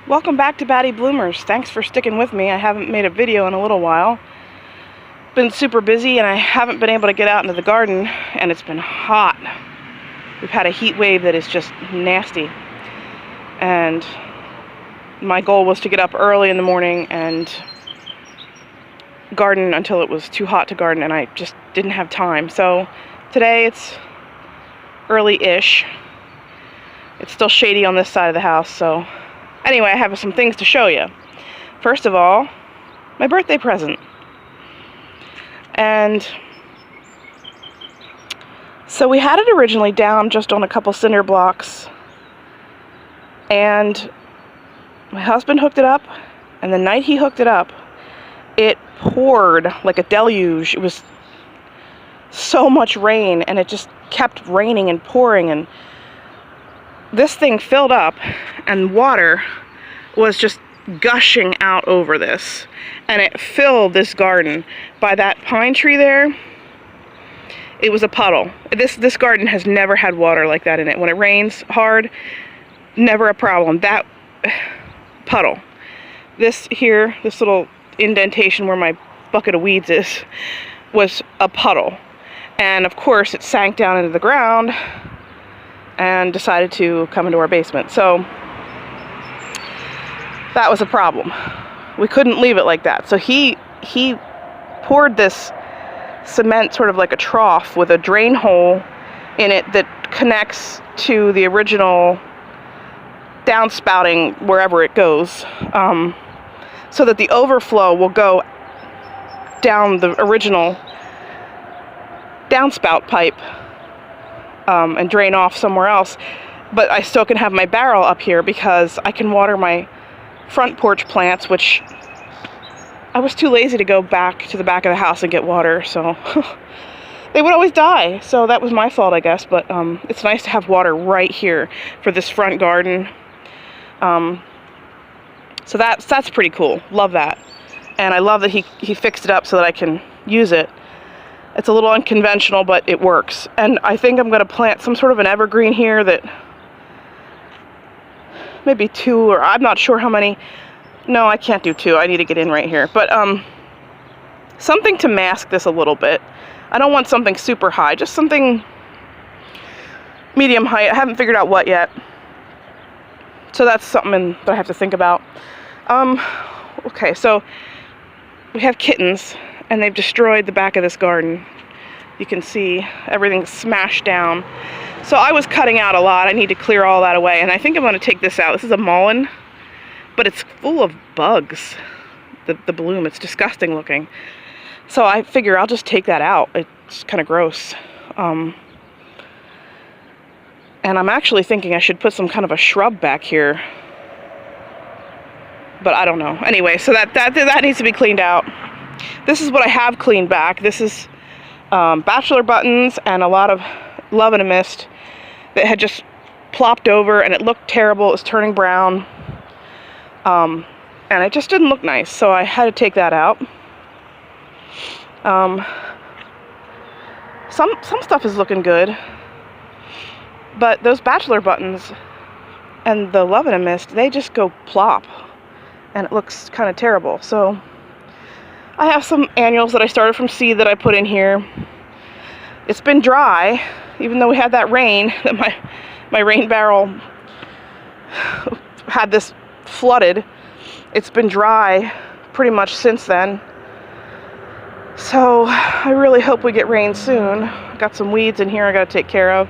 Welcome back to Batty Bloomers. Thanks for sticking with me. I haven't made a video in a little while. Been super busy and I haven't been able to get out into the garden, and it's been hot. We've had a heat wave that is just nasty. And my goal was to get up early in the morning and garden until it was too hot to garden, and I just didn't have time. So today it's early-ish. It's still shady on this side of the house, so anyway, I have some things to show you. First of all, my birthday present. And so we had it originally down just on a couple cinder blocks, and my husband hooked it up, and the night he hooked it up, it poured like a deluge. It was so much rain, and it just kept raining and pouring, and this thing filled up, and water was just gushing out over this, and it filled this garden. By that pine tree there, it was a puddle. This garden has never had water like that in it. When it rains hard, never a problem. That puddle. This here, this little indentation where my bucket of weeds is, was a puddle. And of course it sank down into the ground and decided to come into our basement. So that was a problem. We couldn't leave it like that. So he poured this cement, sort of like a trough with a drain hole in it that connects to the original downspouting wherever it goes, so that the overflow will go down the original downspout pipe and drain off somewhere else. But I still can have my barrel up here because I can water my front porch plants, which I was too lazy to go back to the back of the house and get water, so they would always die. So that was my fault, I guess. But it's nice to have water right here for this front garden. So that's pretty cool. Love that. And I love that he fixed it up so that I can use it. It's a little unconventional, but it works. And I think I'm going to plant some sort of an evergreen here that maybe 2, or I'm not sure how many. No, I can't do 2. I need to get in right here. But something to mask this a little bit. I don't want something super high, just something medium height. I haven't figured out what yet. So that's something that I have to think about. Okay, so we have kittens, and they've destroyed the back of this garden. You can see everything's smashed down. So I was cutting out a lot. I need to clear all that away, and I think I'm going to take this out. This is a mullein, but it's full of bugs. The bloom, it's disgusting looking. So I figure I'll just take that out. It's kind of gross. And I'm actually thinking I should put some kind of a shrub back here, but I don't know. Anyway, so that needs to be cleaned out. This is what I have cleaned back. This is bachelor buttons and a lot of love and a mist that had just plopped over, and it looked terrible. It was turning brown, and it just didn't look nice, so I had to take that out. Some stuff is looking good, but those bachelor buttons and the love and a mist, they just go plop, and it looks kind of terrible. So I have some annuals that I started from seed that I put in here. It's been dry, even though we had that rain, that my rain barrel had this flooded. It's been dry pretty much since then. So I really hope we get rain soon. Got some weeds in here I gotta take care of.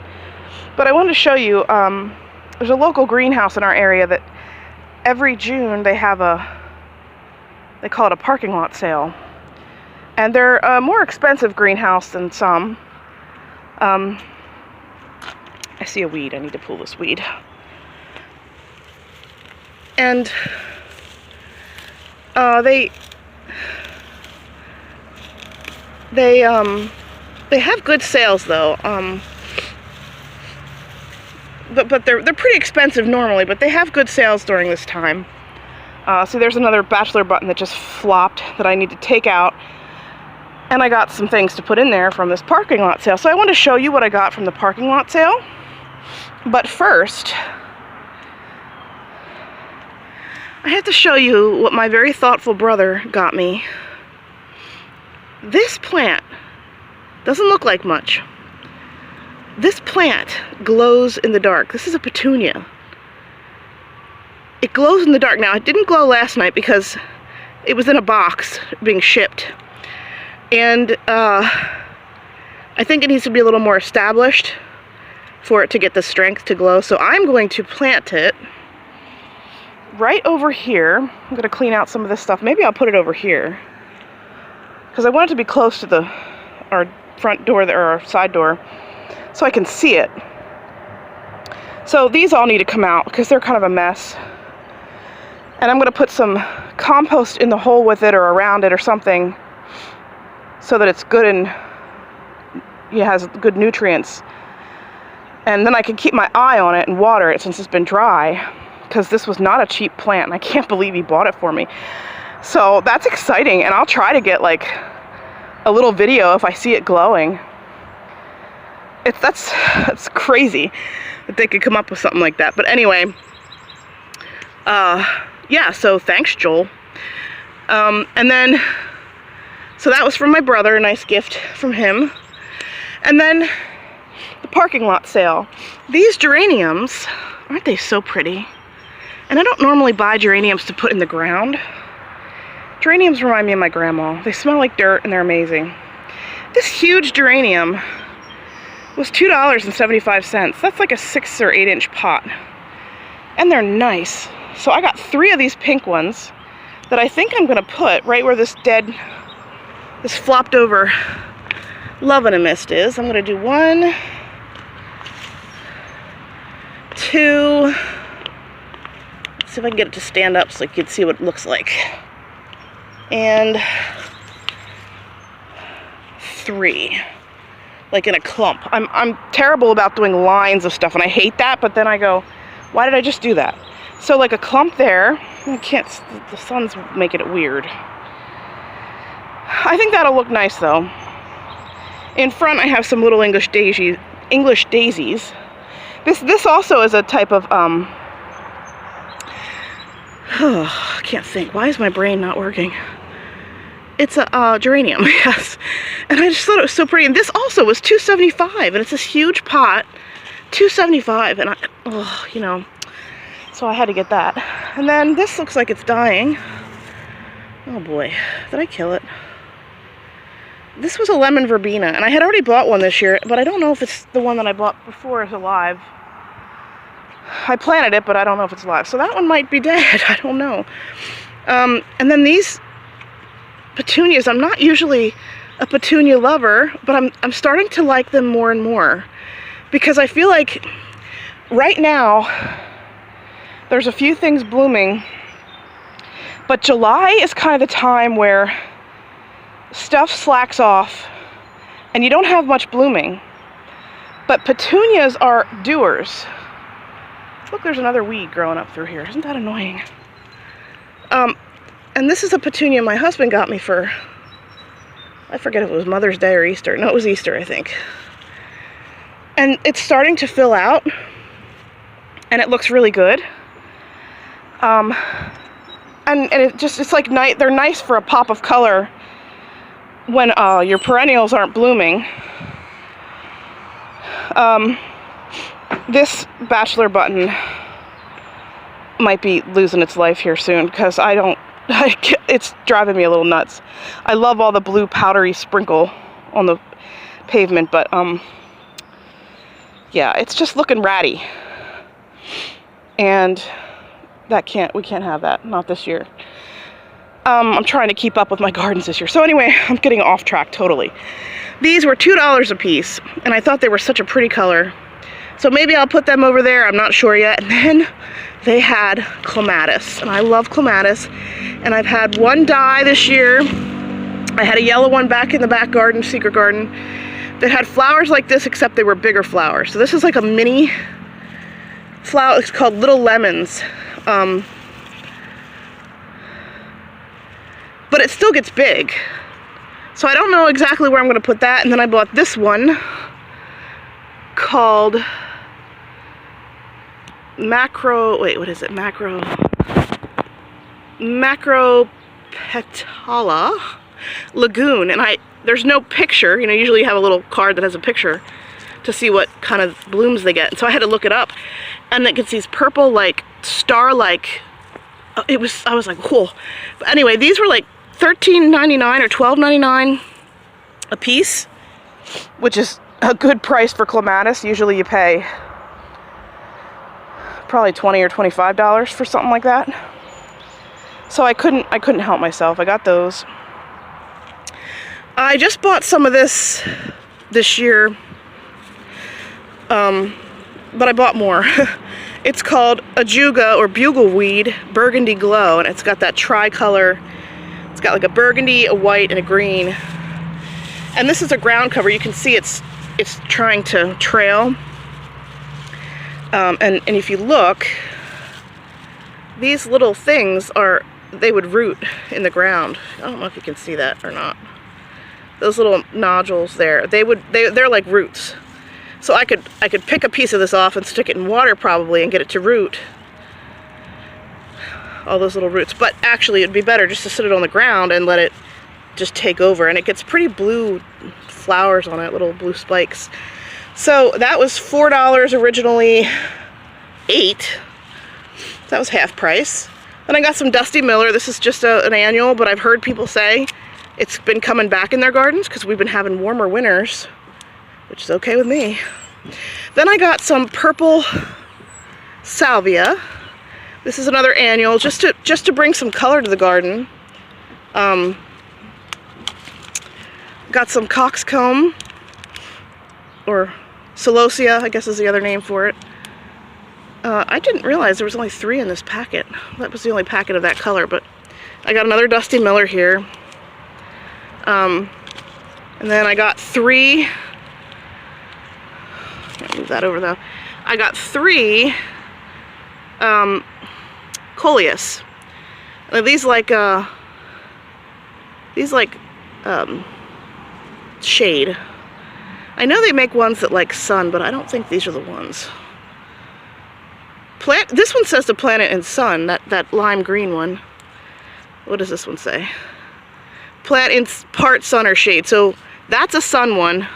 But I wanted to show you, there's a local greenhouse in our area that every June they have they call it a parking lot sale. And they're a more expensive greenhouse than some. I see a weed. I need to pull this weed. And they have good sales though. But they're pretty expensive normally, but they have good sales during this time. So there's another bachelor button that just flopped that I need to take out. And I got some things to put in there from this parking lot sale. So I want to show you what I got from the parking lot sale. But first, I have to show you what my very thoughtful brother got me. This plant doesn't look like much. This plant glows in the dark. This is a petunia. It glows in the dark. Now, it didn't glow last night because it was in a box being shipped. And I think it needs to be a little more established for it to get the strength to glow. So I'm going to plant it right over here. I'm going to clean out some of this stuff. Maybe I'll put it over here, because I want it to be close to our front door, or our side door, so I can see it. So these all need to come out because they're kind of a mess. And I'm going to put some compost in the hole with it or around it or something, so that it's good and it has good nutrients. And then I can keep my eye on it and water it since it's been dry, because this was not a cheap plant and I can't believe he bought it for me. So that's exciting, and I'll try to get like a little video if I see it glowing. That's crazy that they could come up with something like that. But anyway, yeah, so thanks, Joel. And then, so that was from my brother, a nice gift from him. And then the parking lot sale. These geraniums, aren't they so pretty? And I don't normally buy geraniums to put in the ground. Geraniums remind me of my grandma. They smell like dirt and they're amazing. This huge geranium was $2.75. That's like a 6 or 8 inch pot. And they're nice. So I got 3 of these pink ones that I think I'm gonna put right where this flopped over Love in a Mist is. I'm gonna do 1, 2, let's see if I can get it to stand up so you can see what it looks like. And 3, like in a clump. I'm terrible about doing lines of stuff, and I hate that, but then I go, why did I just do that? So like a clump there. I can't, the sun's making it weird. I think that'll look nice though. In front I have some little English daisies. This also is a type of I can't think. Why is my brain not working? It's a geranium, yes. And I just thought it was so pretty. And this also was $2.75, and it's this huge pot, $2.75, and you know, so I had to get that. And then this looks like it's dying. Oh boy, did I kill it? This was a lemon verbena, and I had already bought one this year, but I don't know if it's the one that I bought before is alive. I planted it, but I don't know if it's alive. So that one might be dead. I don't know. And then these petunias, I'm not usually a petunia lover, but I'm starting to like them more and more, because I feel like right now there's a few things blooming, but July is kind of the time where stuff slacks off and you don't have much blooming. But petunias are doers. Look, there's another weed growing up through here. Isn't that annoying? And this is a petunia my husband got me for, I forget if it was Mother's Day or Easter. No, it was Easter, I think. And it's starting to fill out, and it looks really good. And it's like they're nice for a pop of color when your perennials aren't blooming. This bachelor button might be losing its life here soon, because it's driving me a little nuts. I love all the blue powdery sprinkle on the pavement, but yeah, it's just looking ratty. And we can't have that, not this year. I'm trying to keep up with my gardens this year. So anyway, I'm getting off track totally. These were $2 a piece, and I thought they were such a pretty color. So maybe I'll put them over there, I'm not sure yet. And then they had clematis, and I love clematis. And I've had one die this year. I had a yellow one back in the back garden, secret garden, that had flowers like this, except they were bigger flowers. So this is like a mini flower. It's called Little Lemons. But it still gets big. So I don't know exactly where I'm going to put that. And then I bought this one called Macro, wait, what is it? Macro Macropetala Lagoon, and there's no picture. You know, usually you have a little card that has a picture to see what kind of blooms they get. And so I had to look it up, and it gets these purple, like, star-like, I was like, cool. But anyway, these were like $13.99 or $12.99 a piece, which is a good price for clematis. Usually you pay probably $20 or $25 for something like that. So I couldn't help myself. I got those. I just bought some of this year, but I bought more. It's called Ajuga or Bugleweed Burgundy Glow, and it's got that tricolor. It's got like a burgundy, a white, and a green. And this is a ground cover. You can see it's trying to trail. And if you look, these little things they would root in the ground. I don't know if you can see that or not. Those little nodules there, they're like roots. So I could pick a piece of this off and stick it in water probably and get it to root. All those little roots. But actually it'd be better just to sit it on the ground and let it just take over. And it gets pretty blue flowers on it, little blue spikes. So that was $4 originally, $8. That was half price. Then I got some Dusty Miller. This is just an annual, but I've heard people say it's been coming back in their gardens because we've been having warmer winters, which is okay with me. Then I got some purple salvia. This is another annual, just to bring some color to the garden. Got some coxcomb, or celosia, I guess is the other name for it. I didn't realize there was only 3 in this packet. That was the only packet of that color, but I got another Dusty Miller here. And then I got 3, can't move that over though. I got 3 coleus. These like shade. I know they make ones that like sun, but I don't think these are the ones. This one says to plant it in sun, that lime green one. What does this one say? Plant in part sun or shade. So that's a sun one.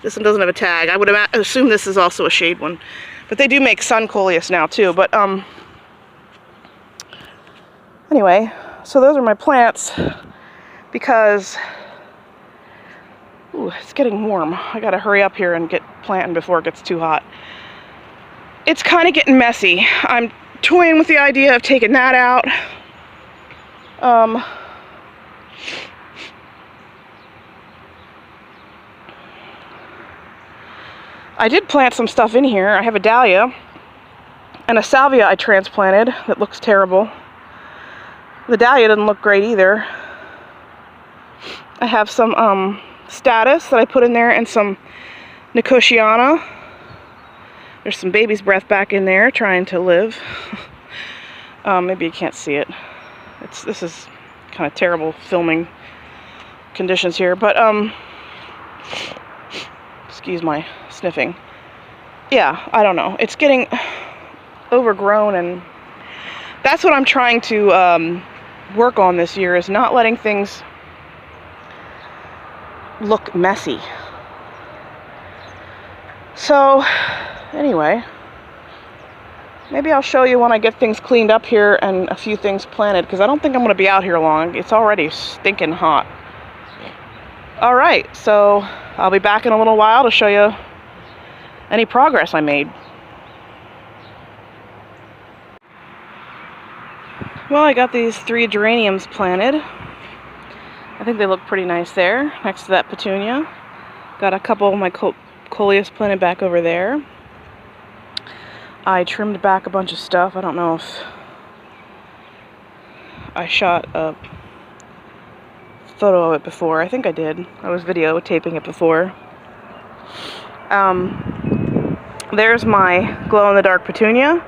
This one doesn't have a tag. I would assume this is also a shade one. But they do make sun coleus now too. But anyway, so those are my plants because it's getting warm. I gotta hurry up here and get planting before it gets too hot. It's kind of getting messy. I'm toying with the idea of taking that out. I did plant some stuff in here. I have a dahlia and a salvia I transplanted that looks terrible. The dahlia doesn't look great either. I have some status that I put in there and some nicotiana. There's some baby's breath back in there trying to live. Maybe you can't see it. This is kind of terrible filming conditions here, but excuse my sniffing. Yeah, I don't know. It's getting overgrown, and that's what I'm trying to work on this year, is not letting things look messy. So anyway, maybe I'll show you when I get things cleaned up here and a few things planted, because I don't think I'm going to be out here long. It's already stinking hot. Alright, so I'll be back in a little while to show you any progress I made. Well, I got these 3 geraniums planted. I think they look pretty nice there, next to that petunia. Got a couple of my coleus planted back over there. I trimmed back a bunch of stuff. I don't know if I shot a photo of it before. I think I did. I was videotaping it before. There's my glow-in-the-dark petunia.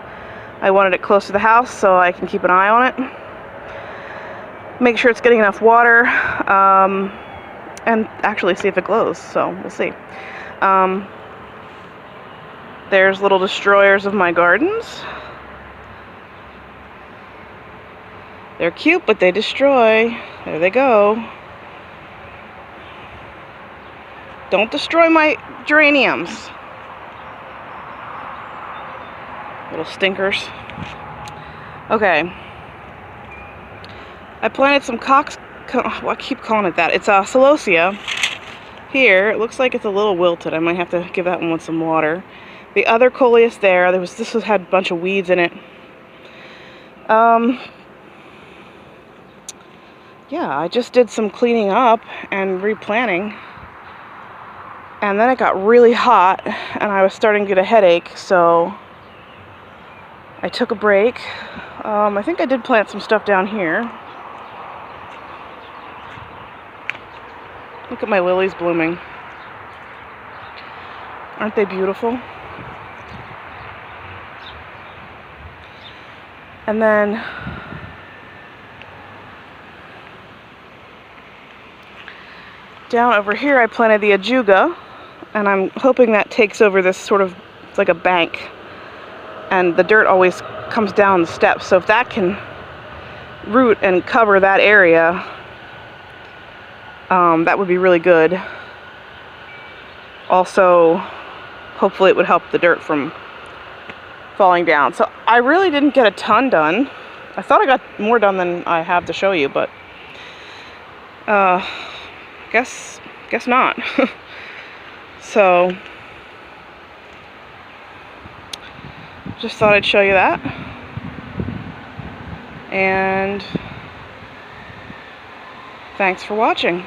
I wanted it close to the house so I can keep an eye on it. Make sure it's getting enough water, and actually see if it glows, so we'll see. There's little destroyers of my gardens. They're cute, but they destroy. There they go. Don't destroy my geraniums. Little stinkers. Okay. I planted some well, I keep calling it that. It's a celosia. Here, it looks like it's a little wilted. I might have to give that one some water. The other coleus there, this had a bunch of weeds in it. Yeah, I just did some cleaning up and replanting. And then it got really hot and I was starting to get a headache, so I took a break. I think I did plant some stuff down here. Look at my lilies blooming. Aren't they beautiful? And then down over here I planted the ajuga, and I'm hoping that takes over this sort of, it's like a bank, and the dirt always comes down the steps, so if that can root and cover that area, that would be really good. Also, hopefully it would help the dirt from falling down. So I really didn't get a ton done. I thought I got more done than I have to show you, but guess not. So just thought I'd show you that. And thanks for watching.